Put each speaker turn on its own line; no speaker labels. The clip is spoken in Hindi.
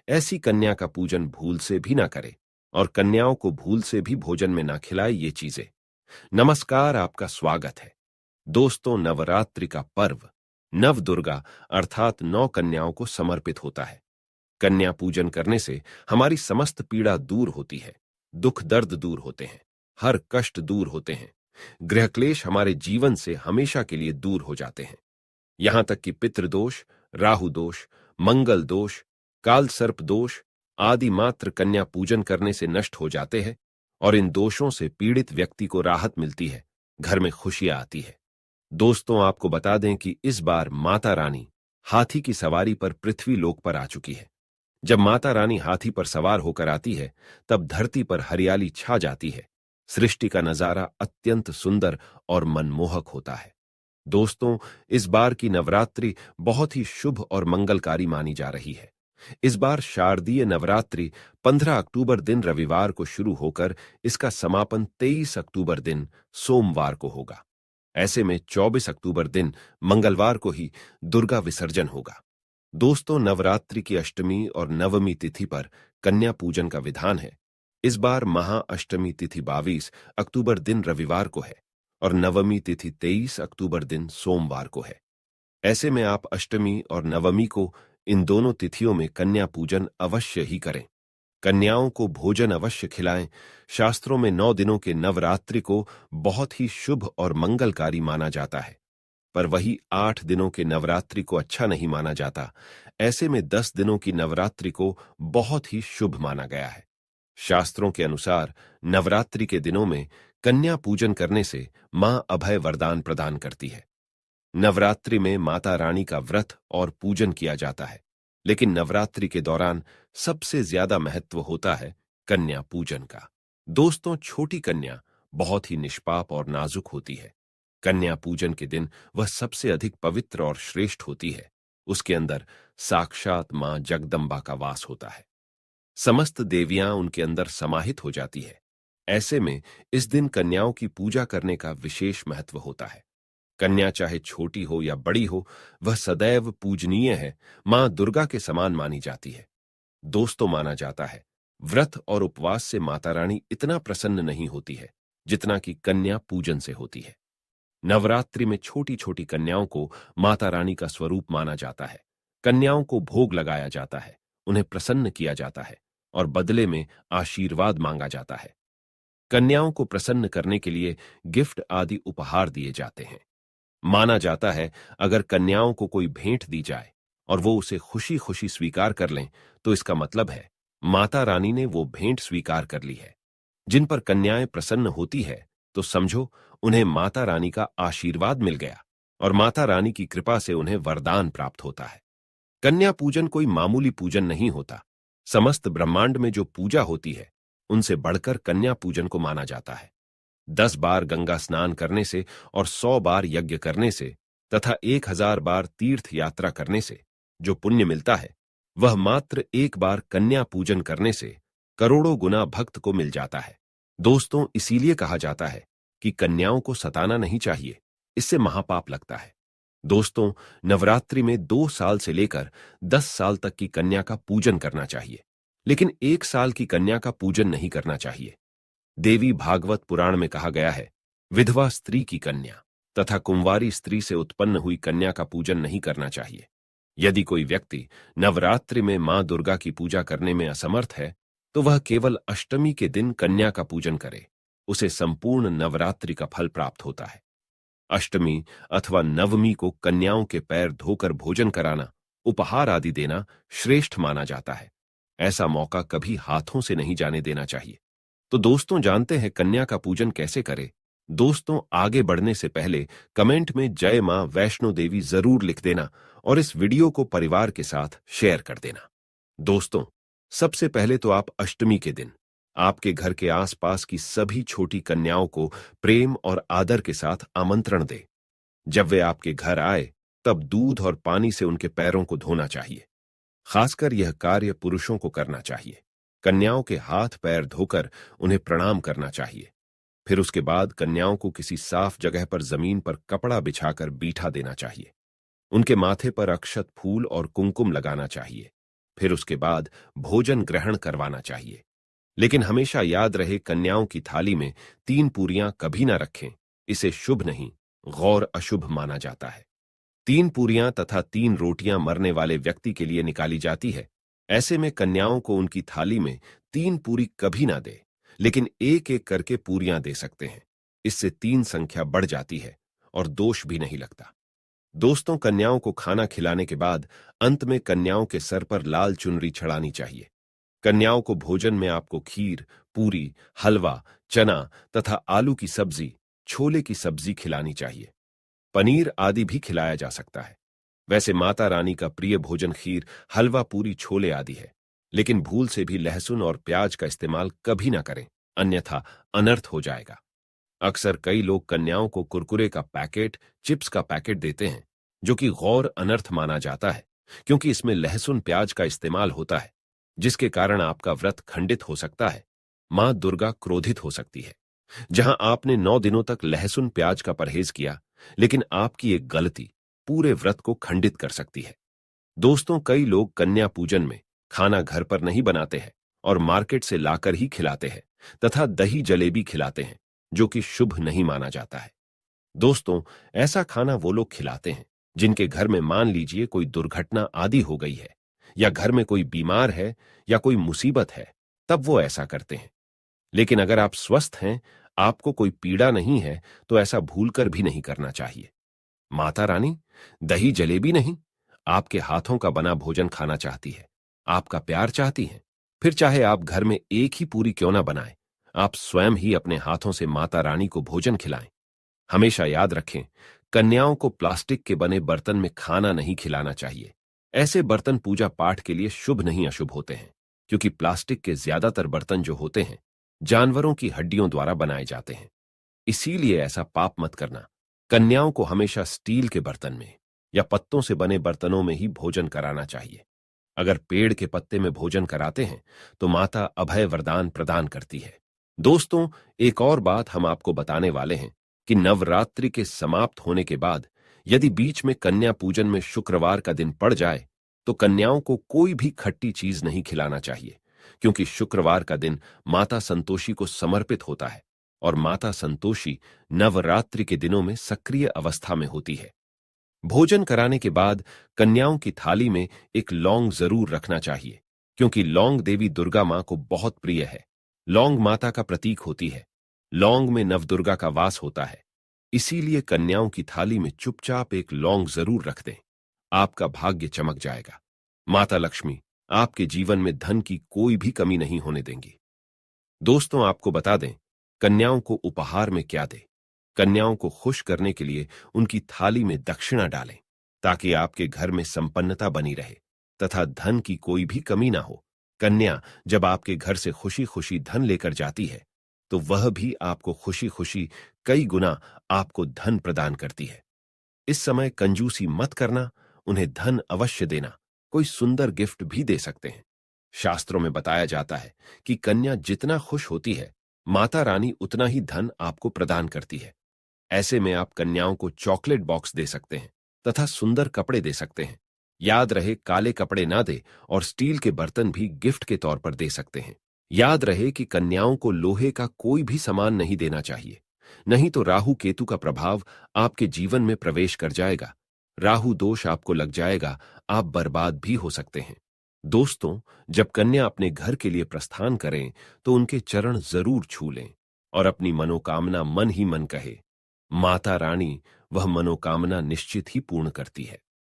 ऐसी कन्या का पूजन भूल से भी ना करे और कन्याओं को भूल से भी भोजन में ना खिलाए ये चीजें। नमस्कार, आपका स्वागत है। दोस्तों, नवरात्रि का पर्व नव दुर्गा अर्थात 9 कन्याओं को समर्पित होता है। कन्या पूजन करने से हमारी समस्त पीड़ा दूर होती है, दुख दर्द दूर होते हैं, हर कष्ट दूर होते हैं, गृह क्लेश हमारे जीवन से हमेशा के लिए दूर हो जाते हैं। यहां तक कि पितृदोष, राहु दोष, मंगल दोष, काल सर्प दोष आदि मात्र कन्या पूजन करने से नष्ट हो जाते हैं और इन दोषों से पीड़ित व्यक्ति को राहत मिलती है, घर में खुशियां आती है। दोस्तों, आपको बता दें कि इस बार माता रानी हाथी की सवारी पर पृथ्वी लोक पर आ चुकी है। जब माता रानी हाथी पर सवार होकर आती है, तब धरती पर हरियाली छा जाती है। सृष्टि का नजारा अत्यंत सुंदर और मनमोहक होता है। दोस्तों, इस बार की नवरात्रि बहुत ही शुभ और मंगलकारी मानी जा रही है। इस बार शारदीय नवरात्रि 15 अक्टूबर दिन रविवार को शुरू होकर इसका समापन 23 अक्टूबर दिन सोमवार को होगा। ऐसे में 24 अक्टूबर दिन मंगलवार को ही दुर्गा विसर्जन होगा। दोस्तों, नवरात्रि की अष्टमी और नवमी तिथि पर कन्या पूजन का विधान है। इस बार महाअष्टमी तिथि 22 अक्टूबर दिन रविवार को है और नवमी तिथि 23 अक्टूबर दिन सोमवार को है। ऐसे में आप अष्टमी और नवमी को इन दोनों तिथियों में कन्या पूजन अवश्य ही करें। कन्याओं को भोजन अवश्य खिलाएं। शास्त्रों में 9 दिनों के नवरात्रि को बहुत ही शुभ और मंगलकारी माना जाता है, पर वही 8 दिनों के नवरात्रि को अच्छा नहीं माना जाता। ऐसे में 10 दिनों की नवरात्रि को बहुत ही शुभ माना गया है। शास्त्रों के अनुसार नवरात्रि के दिनों में कन्या पूजन करने से मां अभय वरदान प्रदान करती है। नवरात्रि में माता रानी का व्रत और पूजन किया जाता है, लेकिन नवरात्रि के दौरान सबसे ज्यादा महत्व होता है कन्या पूजन का। दोस्तों, छोटी कन्या बहुत ही निष्पाप और नाजुक होती है। कन्या पूजन के दिन वह सबसे अधिक पवित्र और श्रेष्ठ होती है। उसके अंदर साक्षात मां जगदम्बा का वास होता है। समस्त देवियां उनके अंदर समाहित हो जाती है। ऐसे में इस दिन कन्याओं की पूजा करने का विशेष महत्व होता है। कन्या चाहे छोटी हो या बड़ी हो, वह सदैव पूजनीय है, मां दुर्गा के समान मानी जाती है। दोस्तों, माना जाता है व्रत और उपवास से माता रानी इतना प्रसन्न नहीं होती है जितना कि कन्या पूजन से होती है। नवरात्रि में छोटी छोटी कन्याओं को माता रानी का स्वरूप माना जाता है। कन्याओं को भोग लगाया जाता है, उन्हें प्रसन्न किया जाता है और बदले में आशीर्वाद मांगा जाता है। कन्याओं को प्रसन्न करने के लिए गिफ्ट आदि उपहार दिए जाते हैं। माना जाता है अगर कन्याओं को कोई भेंट दी जाए और वो उसे खुशी खुशी स्वीकार कर लें, तो इसका मतलब है माता रानी ने वो भेंट स्वीकार कर ली है। जिन पर कन्याएं प्रसन्न होती है, तो समझो उन्हें माता रानी का आशीर्वाद मिल गया और माता रानी की कृपा से उन्हें वरदान प्राप्त होता है। कन्या पूजन कोई मामूली पूजन नहीं होता। समस्त ब्रह्मांड में जो पूजा होती है, उनसे बढ़कर कन्या पूजन को माना जाता है। 10 बार गंगा स्नान करने से और 100 बार यज्ञ करने से तथा 1000 बार तीर्थ यात्रा करने से जो पुण्य मिलता है, वह मात्र एक बार कन्या पूजन करने से करोड़ों गुना भक्त को मिल जाता है। दोस्तों, इसीलिए कहा जाता है कि कन्याओं को सताना नहीं चाहिए, इससे महापाप लगता है। दोस्तों, नवरात्रि में 2 साल से लेकर 10 साल तक की कन्या का पूजन करना चाहिए, लेकिन 1 साल की कन्या का पूजन नहीं करना चाहिए। देवी भागवत पुराण में कहा गया है, विधवा स्त्री की कन्या तथा कुंवारी स्त्री से उत्पन्न हुई कन्या का पूजन नहीं करना चाहिए। यदि कोई व्यक्ति नवरात्रि में मां दुर्गा की पूजा करने में असमर्थ है, तो वह केवल अष्टमी के दिन कन्या का पूजन करे, उसे संपूर्ण नवरात्रि का फल प्राप्त होता है। अष्टमी अथवा नवमी को कन्याओं के पैर धोकर भोजन कराना, उपहार आदि देना श्रेष्ठ माना जाता है। ऐसा मौका कभी हाथों से नहीं जाने देना चाहिए। तो दोस्तों, जानते हैं कन्या का पूजन कैसे करें? दोस्तों, आगे बढ़ने से पहले कमेंट में जय मां वैष्णो देवी जरूर लिख देना और इस वीडियो को परिवार के साथ शेयर कर देना। दोस्तों, सबसे पहले तो आप अष्टमी के दिन आपके घर के आसपास की सभी छोटी कन्याओं को प्रेम और आदर के साथ आमंत्रण दें। जब वे आपके घर आए, तब दूध और पानी से उनके पैरों को धोना चाहिए। खासकर यह कार्य पुरुषों को करना चाहिए। कन्याओं के हाथ पैर धोकर उन्हें प्रणाम करना चाहिए। फिर उसके बाद कन्याओं को किसी साफ जगह पर जमीन पर कपड़ा बिछाकर बीठा देना चाहिए। उनके माथे पर अक्षत फूल और कुमकुम लगाना चाहिए। फिर उसके बाद भोजन ग्रहण करवाना चाहिए। लेकिन हमेशा याद रहे, कन्याओं की थाली में 3 पूरियां कभी ना रखें। इसे शुभ नहीं, गौर अशुभ माना जाता है। 3 पूरियां तथा 3 रोटियां मरने वाले व्यक्ति के लिए निकाली जाती है। ऐसे में कन्याओं को उनकी थाली में 3 पूरी कभी ना दे, लेकिन एक एक करके पूरियां दे सकते हैं। इससे 3 संख्या बढ़ जाती है और दोष भी नहीं लगता। दोस्तों, कन्याओं को खाना खिलाने के बाद अंत में कन्याओं के सर पर लाल चुनरी चढ़ानी चाहिए। कन्याओं को भोजन में आपको खीर, पूरी, हलवा, चना तथा आलू की सब्जी, छोले की सब्जी खिलानी चाहिए। पनीर आदि भी खिलाया जा सकता है। वैसे माता रानी का प्रिय भोजन खीर, हलवा, पूरी, छोले आदि है, लेकिन भूल से भी लहसुन और प्याज का इस्तेमाल कभी ना करें, अन्यथा अनर्थ हो जाएगा। अक्सर कई लोग कन्याओं को कुरकुरे का पैकेट, चिप्स का पैकेट देते हैं, जो कि गौर अनर्थ माना जाता है, क्योंकि इसमें लहसुन प्याज का इस्तेमाल होता है, जिसके कारण आपका व्रत खंडित हो सकता है। मां दुर्गा क्रोधित हो सकती है। जहां आपने 9 दिनों तक लहसुन प्याज का परहेज किया, लेकिन आपकी एक गलती पूरे व्रत को खंडित कर सकती है। दोस्तों, कई लोग कन्या पूजन में खाना घर पर नहीं बनाते हैं और मार्केट से लाकर ही खिलाते हैं तथा दही जलेबी खिलाते हैं, जो कि शुभ नहीं माना जाता है। दोस्तों, ऐसा खाना वो लोग खिलाते हैं जिनके घर में मान लीजिए कोई दुर्घटना आदि हो गई है, या घर में कोई बीमार है, या कोई मुसीबत है, तब वो ऐसा करते हैं। लेकिन अगर आप स्वस्थ हैं, आपको कोई पीड़ा नहीं है, तो ऐसा भूलकर भी नहीं करना चाहिए। माता रानी दही जलेबी नहीं, आपके हाथों का बना भोजन खाना चाहती है, आपका प्यार चाहती है। फिर चाहे आप घर में एक ही पूरी क्यों ना बनाएं, आप स्वयं ही अपने हाथों से माता रानी को भोजन खिलाएं। हमेशा याद रखें, कन्याओं को प्लास्टिक के बने बर्तन में खाना नहीं खिलाना चाहिए। ऐसे बर्तन पूजा पाठ के लिए शुभ नहीं अशुभ होते हैं, क्योंकि प्लास्टिक के ज्यादातर बर्तन जो होते हैं जानवरों की हड्डियों द्वारा बनाए जाते हैं। इसीलिए ऐसा पाप मत करना। कन्याओं को हमेशा स्टील के बर्तन में या पत्तों से बने बर्तनों में ही भोजन कराना चाहिए। अगर पेड़ के पत्ते में भोजन कराते हैं तो माता अभय वरदान प्रदान करती है। दोस्तों, एक और बात हम आपको बताने वाले हैं कि नवरात्रि के समाप्त होने के बाद यदि बीच में कन्या पूजन में शुक्रवार का दिन पड़ जाए, तो कन्याओं को कोई भी खट्टी चीज नहीं खिलाना चाहिए, क्योंकि शुक्रवार का दिन माता संतोषी को समर्पित होता है और माता संतोषी नवरात्रि के दिनों में सक्रिय अवस्था में होती है। भोजन कराने के बाद कन्याओं की थाली में एक लौंग जरूर रखना चाहिए, क्योंकि लौंग देवी दुर्गा मां को बहुत प्रिय है। लौंग माता का प्रतीक होती है। लौंग में नवदुर्गा का वास होता है। इसीलिए कन्याओं की थाली में चुपचाप एक लौंग जरूर रख दें। आपका भाग्य चमक जाएगा। माता लक्ष्मी आपके जीवन में धन की कोई भी कमी नहीं होने देंगी। दोस्तों, आपको बता दें, कन्याओं को उपहार में क्या दें। कन्याओं को खुश करने के लिए उनकी थाली में दक्षिणा डालें, ताकि आपके घर में संपन्नता बनी रहे तथा धन की कोई भी कमी ना हो। कन्या जब आपके घर से खुशी खुशी धन लेकर जाती है, तो वह भी आपको खुशी खुशी कई गुना आपको धन प्रदान करती है। इस समय कंजूसी मत करना, उन्हें धन अवश्य देना। कोई सुंदर गिफ्ट भी दे सकते हैं। शास्त्रों में बताया जाता है कि कन्या जितना खुश होती है, माता रानी उतना ही धन आपको प्रदान करती है। ऐसे में आप कन्याओं को चॉकलेट बॉक्स दे सकते हैं तथा सुंदर कपड़े दे सकते हैं। याद रहे, काले कपड़े ना दे और स्टील के बर्तन भी गिफ्ट के तौर पर दे सकते हैं। याद रहे कि कन्याओं को लोहे का कोई भी सामान नहीं देना चाहिए, नहीं तो राहु केतु का प्रभाव आपके जीवन में प्रवेश कर जाएगा। राहु दोष आपको लग जाएगा, आप बर्बाद भी हो सकते हैं। दोस्तों, जब कन्या अपने घर के लिए प्रस्थान करें, तो उनके चरण जरूर छू लें और अपनी मनोकामना मन ही मन कहे। माता रानी वह मनोकामना निश्चित ही पूर्ण करती है।